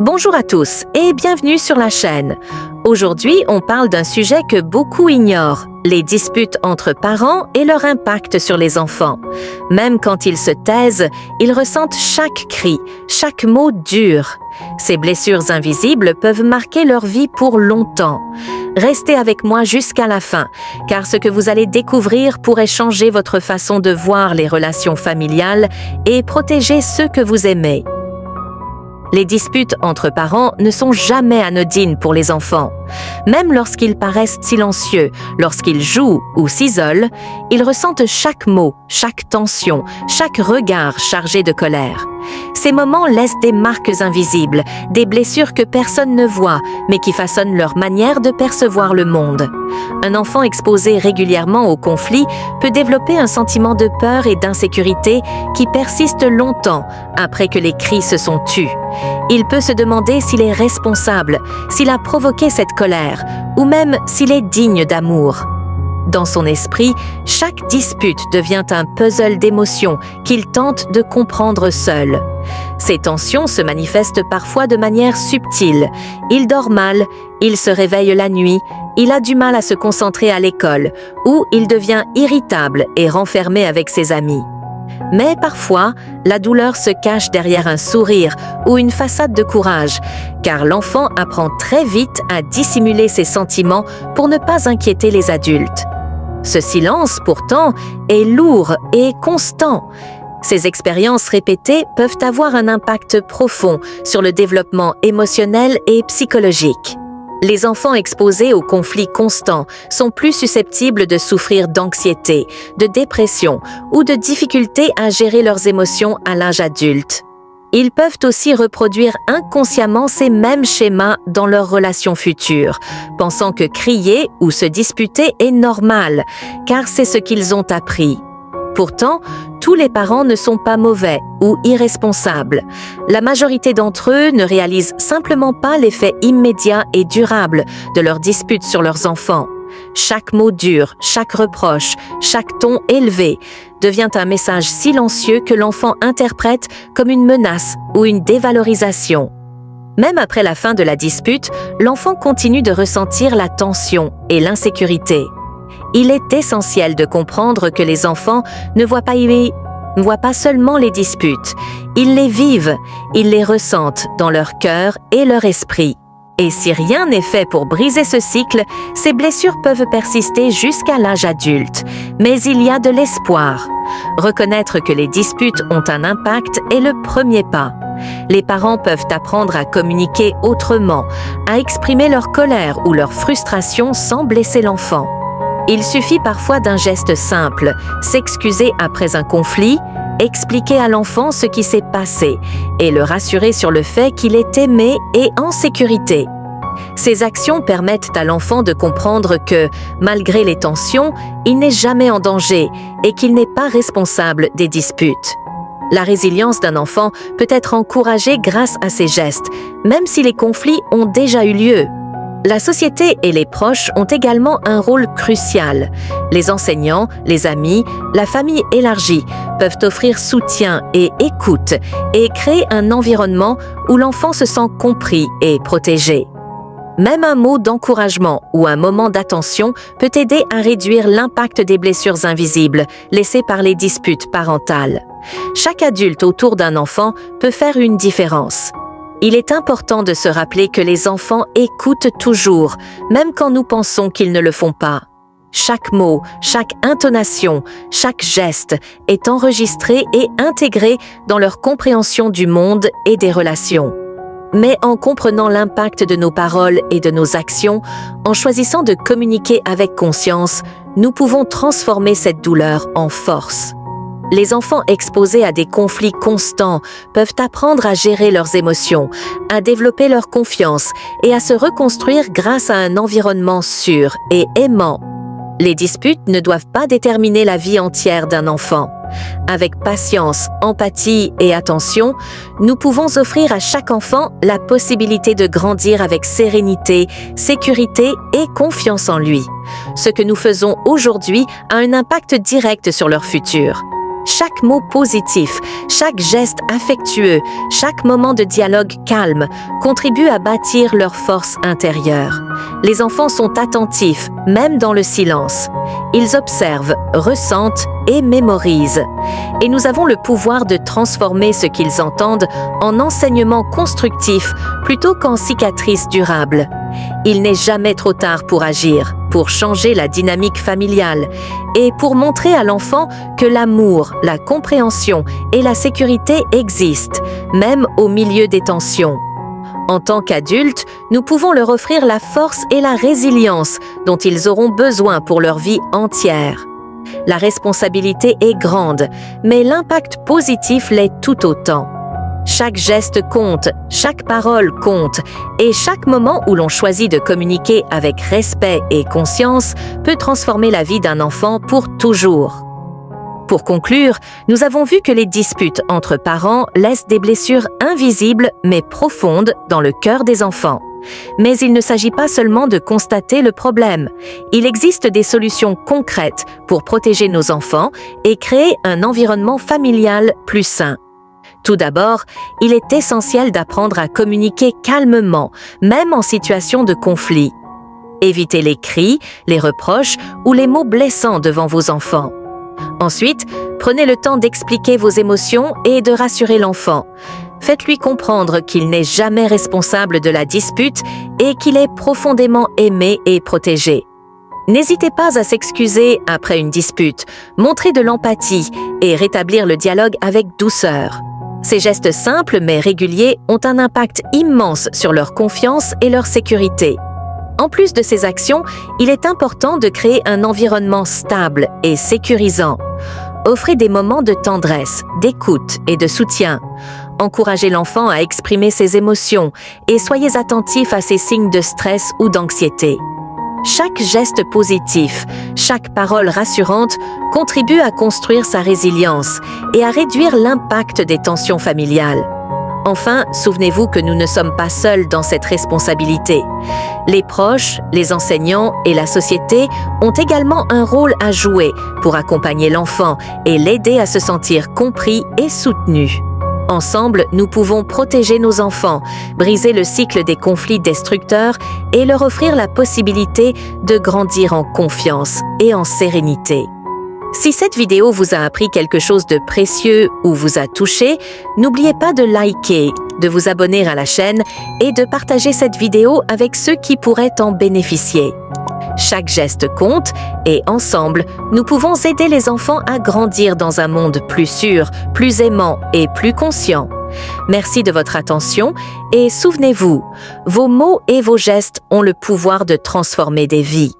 Bonjour à tous et bienvenue sur la chaîne. Aujourd'hui, on parle d'un sujet que beaucoup ignorent, les disputes entre parents et leur impact sur les enfants. Même quand ils se taisent, ils ressentent chaque cri, chaque mot dur. Ces blessures invisibles peuvent marquer leur vie pour longtemps. Restez avec moi jusqu'à la fin, car ce que vous allez découvrir pourrait changer votre façon de voir les relations familiales et protéger ceux que vous aimez. Les disputes entre parents ne sont jamais anodines pour les enfants. Même lorsqu'ils paraissent silencieux, lorsqu'ils jouent ou s'isolent, ils ressentent chaque mot, chaque tension, chaque regard chargé de colère. Ces moments laissent des marques invisibles, des blessures que personne ne voit, mais qui façonnent leur manière de percevoir le monde. Un enfant exposé régulièrement au conflit peut développer un sentiment de peur et d'insécurité qui persiste longtemps après que les cris se sont tus. Il peut se demander s'il est responsable, s'il a provoqué cette colère, ou même s'il est digne d'amour. Dans son esprit, chaque dispute devient un puzzle d'émotions qu'il tente de comprendre seul. Ces tensions se manifestent parfois de manière subtile. Il dort mal, il se réveille la nuit, il a du mal à se concentrer à l'école, ou il devient irritable et renfermé avec ses amis. Mais parfois, la douleur se cache derrière un sourire ou une façade de courage, car l'enfant apprend très vite à dissimuler ses sentiments pour ne pas inquiéter les adultes. Ce silence, pourtant, est lourd et constant. Ces expériences répétées peuvent avoir un impact profond sur le développement émotionnel et psychologique. Les enfants exposés aux conflits constants sont plus susceptibles de souffrir d'anxiété, de dépression ou de difficultés à gérer leurs émotions à l'âge adulte. Ils peuvent aussi reproduire inconsciemment ces mêmes schémas dans leurs relations futures, pensant que crier ou se disputer est normal, car c'est ce qu'ils ont appris. Pourtant, tous les parents ne sont pas mauvais ou irresponsables. La majorité d'entre eux ne réalisent simplement pas l'effet immédiat et durable de leurs disputes sur leurs enfants. Chaque mot dur, chaque reproche, chaque ton élevé devient un message silencieux que l'enfant interprète comme une menace ou une dévalorisation. Même après la fin de la dispute, l'enfant continue de ressentir la tension et l'insécurité. Il est essentiel de comprendre que les enfants ne voient pas seulement les disputes, ils les vivent, ils les ressentent dans leur cœur et leur esprit. Et si rien n'est fait pour briser ce cycle, ces blessures peuvent persister jusqu'à l'âge adulte. Mais il y a de l'espoir. Reconnaître que les disputes ont un impact est le premier pas. Les parents peuvent apprendre à communiquer autrement, à exprimer leur colère ou leur frustration sans blesser l'enfant. Il suffit parfois d'un geste simple, s'excuser après un conflit, expliquer à l'enfant ce qui s'est passé et le rassurer sur le fait qu'il est aimé et en sécurité. Ces actions permettent à l'enfant de comprendre que, malgré les tensions, il n'est jamais en danger et qu'il n'est pas responsable des disputes. La résilience d'un enfant peut être encouragée grâce à ces gestes, même si les conflits ont déjà eu lieu. La société et les proches ont également un rôle crucial. Les enseignants, les amis, la famille élargie peuvent offrir soutien et écoute et créer un environnement où l'enfant se sent compris et protégé. Même un mot d'encouragement ou un moment d'attention peut aider à réduire l'impact des blessures invisibles laissées par les disputes parentales. Chaque adulte autour d'un enfant peut faire une différence. Il est important de se rappeler que les enfants écoutent toujours, même quand nous pensons qu'ils ne le font pas. Chaque mot, chaque intonation, chaque geste est enregistré et intégré dans leur compréhension du monde et des relations. Mais en comprenant l'impact de nos paroles et de nos actions, en choisissant de communiquer avec conscience, nous pouvons transformer cette douleur en force. Les enfants exposés à des conflits constants peuvent apprendre à gérer leurs émotions, à développer leur confiance et à se reconstruire grâce à un environnement sûr et aimant. Les disputes ne doivent pas déterminer la vie entière d'un enfant. Avec patience, empathie et attention, nous pouvons offrir à chaque enfant la possibilité de grandir avec sérénité, sécurité et confiance en lui. Ce que nous faisons aujourd'hui a un impact direct sur leur futur. Chaque mot positif, Chaque geste affectueux, chaque moment de dialogue calme contribue à bâtir leur force intérieure. Les enfants sont attentifs, même dans le silence. Ils observent, ressentent et mémorisent. Et nous avons le pouvoir de transformer ce qu'ils entendent en enseignement constructif plutôt qu'en cicatrices durables. Il n'est jamais trop tard pour agir, pour changer la dynamique familiale et pour montrer à l'enfant que l'amour, la compréhension et la sécurité existent, même au milieu des tensions. En tant qu'adultes, nous pouvons leur offrir la force et la résilience dont ils auront besoin pour leur vie entière. La responsabilité est grande, mais l'impact positif l'est tout autant. Chaque geste compte, chaque parole compte, et chaque moment où l'on choisit de communiquer avec respect et conscience peut transformer la vie d'un enfant pour toujours. Pour conclure, nous avons vu que les disputes entre parents laissent des blessures invisibles mais profondes dans le cœur des enfants. Mais il ne s'agit pas seulement de constater le problème. Il existe des solutions concrètes pour protéger nos enfants et créer un environnement familial plus sain. Tout d'abord, il est essentiel d'apprendre à communiquer calmement, même en situation de conflit. Évitez les cris, les reproches ou les mots blessants devant vos enfants. Ensuite, prenez le temps d'expliquer vos émotions et de rassurer l'enfant. Faites-lui comprendre qu'il n'est jamais responsable de la dispute et qu'il est profondément aimé et protégé. N'hésitez pas à s'excuser après une dispute, montrer de l'empathie et rétablir le dialogue avec douceur. Ces gestes simples mais réguliers ont un impact immense sur leur confiance et leur sécurité. En plus de ces actions, il est important de créer un environnement stable et sécurisant. Offrez des moments de tendresse, d'écoute et de soutien. Encouragez l'enfant à exprimer ses émotions et soyez attentifs à ses signes de stress ou d'anxiété. Chaque geste positif, chaque parole rassurante contribue à construire sa résilience et à réduire l'impact des tensions familiales. Enfin, souvenez-vous que nous ne sommes pas seuls dans cette responsabilité. Les proches, les enseignants et la société ont également un rôle à jouer pour accompagner l'enfant et l'aider à se sentir compris et soutenu. Ensemble, nous pouvons protéger nos enfants, briser le cycle des conflits destructeurs et leur offrir la possibilité de grandir en confiance et en sérénité. Si cette vidéo vous a appris quelque chose de précieux ou vous a touché, n'oubliez pas de liker, de vous abonner à la chaîne et de partager cette vidéo avec ceux qui pourraient en bénéficier. Chaque geste compte et ensemble, nous pouvons aider les enfants à grandir dans un monde plus sûr, plus aimant et plus conscient. Merci de votre attention et souvenez-vous, vos mots et vos gestes ont le pouvoir de transformer des vies.